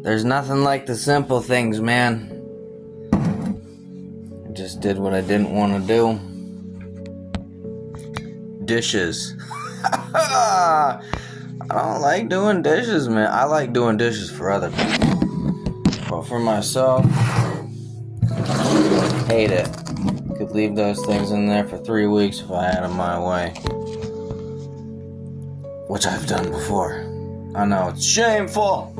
There's nothing like the simple things, man. I just did what I didn't want to do. Dishes. I don't like doing dishes, man. I like doing dishes for other people. But for myself, hate it. Could leave those things in there for 3 weeks if I had them my way. Which I've done before. I know, it's shameful.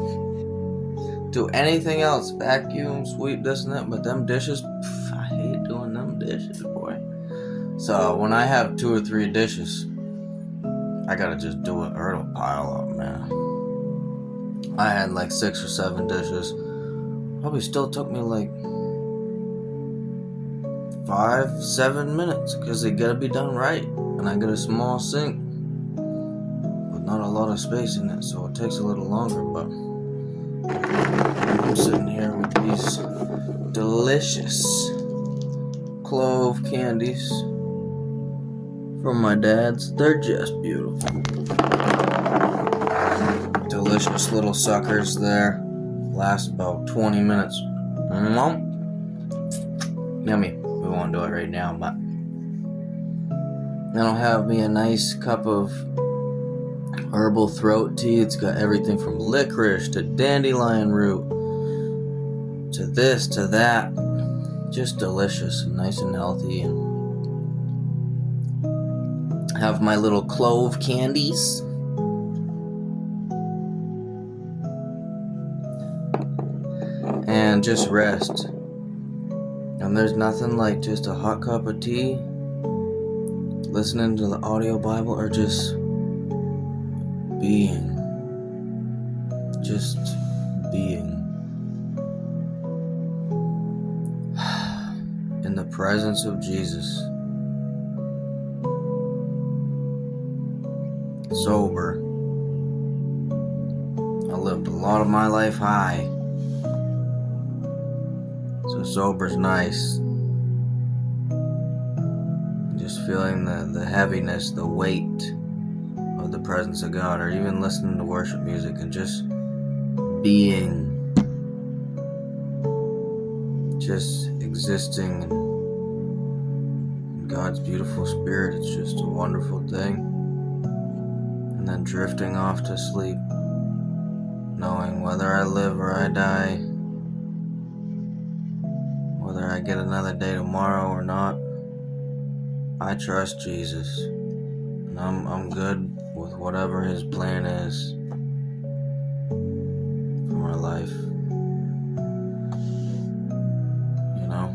Do anything else, vacuum, sweep, this and that, but them dishes, I hate doing them dishes, boy. So when I have 2 or 3 dishes, I gotta just do it or it'll pile up, man. I had like 6 or 7 dishes. Probably still took me like 5-7 minutes because they gotta be done right. And I got a small sink with not a lot of space in it, so it takes a little longer, but I'm sitting here with these delicious clove candies from my dad's. They're just beautiful. Delicious little suckers there. Last about 20 minutes. Yummy. We won't do it right now, but then I'll have me a nice cup of herbal throat tea. It's got everything from licorice to dandelion root to this to that. Just delicious and nice and healthy. And have my little clove candies. And just rest. And there's nothing like just a hot cup of tea, listening to the audio Bible, or just being. Just being. In the presence of Jesus. Sober. I lived a lot of my life high. So sober's nice. Just feeling the heaviness, the weight of the presence of God, or even listening to worship music and just being. Just existing in God's beautiful spirit. It's just a wonderful thing. And then drifting off to sleep, knowing whether I live or I die, whether I get another day tomorrow or not, I trust Jesus. And I'm good with whatever His plan is for my life. You know?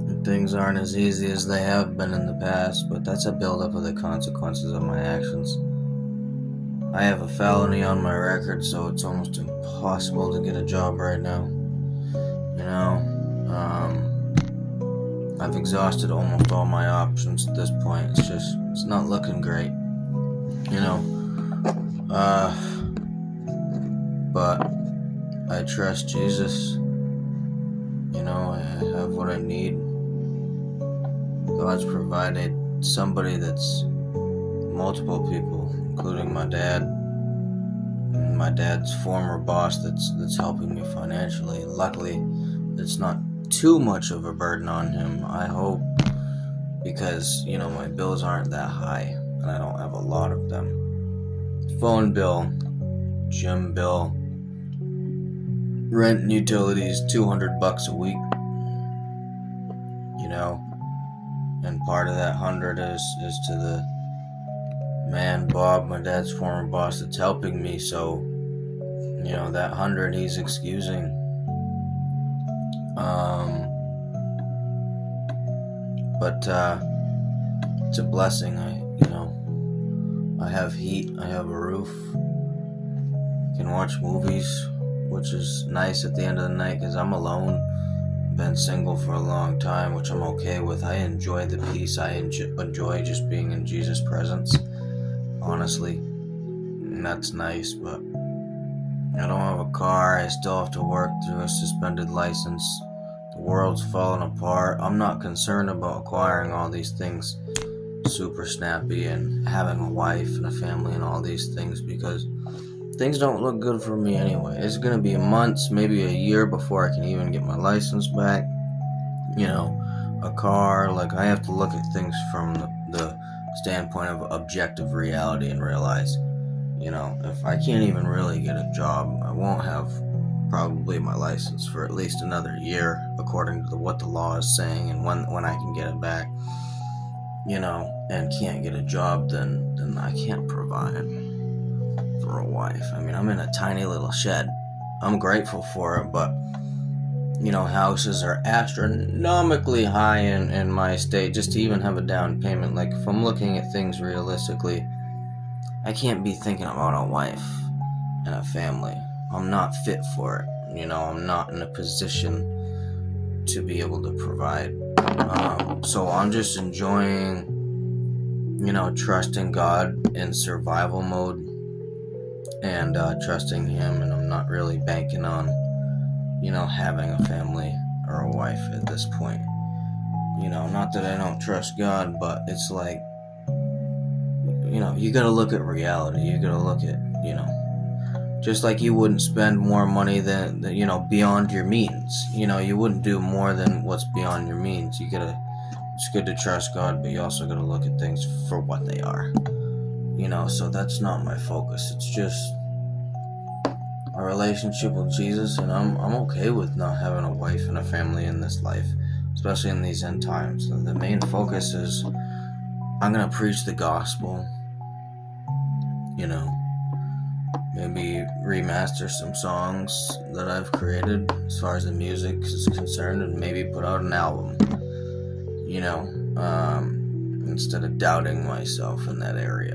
And things aren't as easy as they have been in the past, but that's a buildup of the consequences of my actions. I have a felony on my record, so it's almost impossible to get a job right now. You know, I've exhausted almost all my options at this point. It's not looking great. You know, but I trust Jesus. You know, I have what I need. God's provided somebody that's multiple people, including my dad and my dad's former boss that's helping me financially. Luckily, it's not too much of a burden on him, I hope, because, you know, my bills aren't that high and I don't have a lot of them. Phone bill, gym bill, rent and utilities, $200 a week, you know, and part of that 100 is to the man Bob, my dad's former boss, that's helping me. So, you know, that 100 he's excusing. But it's a blessing. I have heat, I have a roof, I can watch movies, which is nice at the end of the night because I'm alone. Been single for a long time, which I'm okay with. I enjoy the peace. I enjoy just being in Jesus' presence, honestly, and that's nice. But I don't have a car. I still have to work through a suspended license. The world's falling apart. I'm not concerned about acquiring all these things super snappy and having a wife and a family and all these things, because things don't look good for me anyway. It's going to be months, maybe a year before I can even get my license back. A car, like, I have to look at things from the standpoint of objective reality and realize, if I can't even really get a job, I won't have probably my license for at least another year, according to what the law is saying, and when I can get it back, and can't get a job, then I can't provide for a wife. I mean, I'm in a tiny little shed. I'm grateful for it, but houses are astronomically high in my state just to even have a down payment. Like, if I'm looking at things realistically, I can't be thinking about a wife and a family. I'm not fit for it. I'm not in a position to be able to provide. So I'm just enjoying, trusting God in survival mode and trusting Him, and I'm not really banking on having a family or a wife at this point. Not that I don't trust God, but it's like, you gotta look at reality. You gotta look at, just like you wouldn't spend more money than beyond your means. You wouldn't do more than what's beyond your means. It's good to trust God, but you also gotta look at things for what they are. So that's not my focus. It's just a relationship with Jesus, and I'm okay with not having a wife and a family in this life, especially in these end times. So the main focus is I'm gonna preach the gospel, maybe remaster some songs that I've created as far as the music is concerned, and maybe put out an album, instead of doubting myself in that area.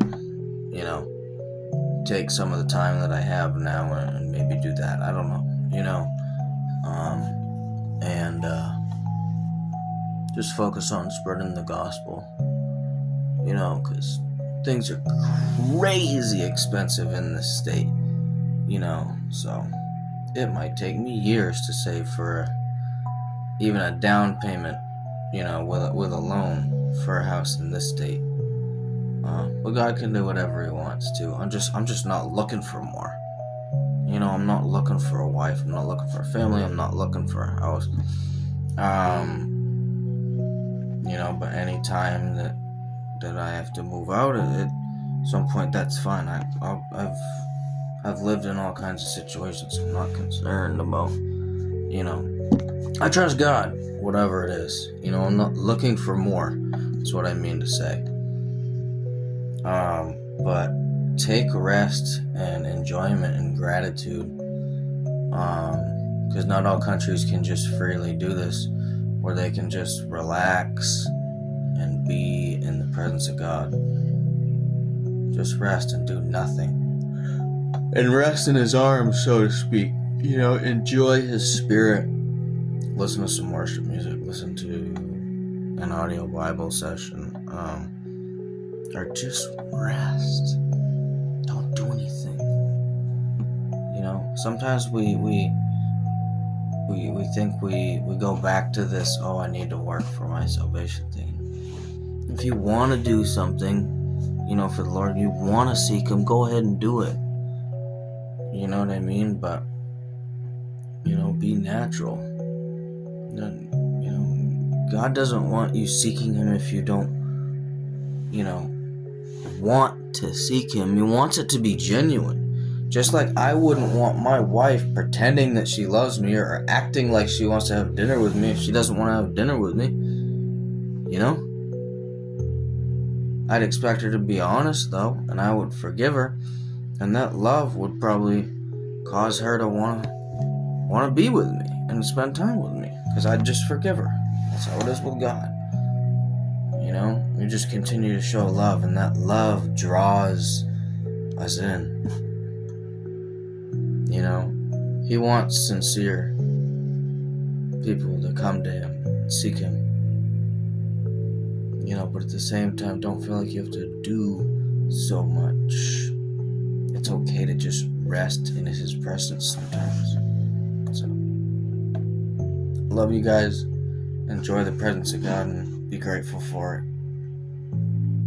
Take some of the time that I have now and maybe do that. I don't know, and just focus on spreading the gospel, because things are crazy expensive in this state, so it might take me years to save for even a down payment, with a loan for a house in this state. But God can do whatever He wants to. I'm just not looking for more. I'm not looking for a wife. I'm not looking for a family. I'm not looking for a house. But any time that I have to move out at some point, that's fine. I've lived in all kinds of situations. I'm not concerned about, I trust God, whatever it is. I'm not looking for more. That's what I mean to say. But take rest and enjoyment and gratitude, because not all countries can just freely do this, where they can just relax and be in the presence of God. Just rest and do nothing, and rest in His arms, so to speak. Enjoy His Spirit. Listen to some worship music. Listen to an audio Bible session. Or just rest. Don't do anything. Sometimes we think we go back to this, I need to work for my salvation thing. If you want to do something, for the Lord, you want to seek Him, go ahead and do it. You know what I mean? But, be natural. God doesn't want you seeking Him if you don't, want to seek Him. He wants it to be genuine. Just like I wouldn't want my wife pretending that she loves me or acting like she wants to have dinner with me if she doesn't want to have dinner with me. I'd expect her to be honest, though, and I would forgive her, and that love would probably cause her to want to be with me and spend time with me, because I'd just forgive her. That's how it is with God. We just continue to show love, and that love draws us in. He wants sincere people to come to Him and seek Him. But at the same time, don't feel like you have to do so much. It's okay to just rest in His presence sometimes. So, love you guys. Enjoy the presence of God and be grateful for it.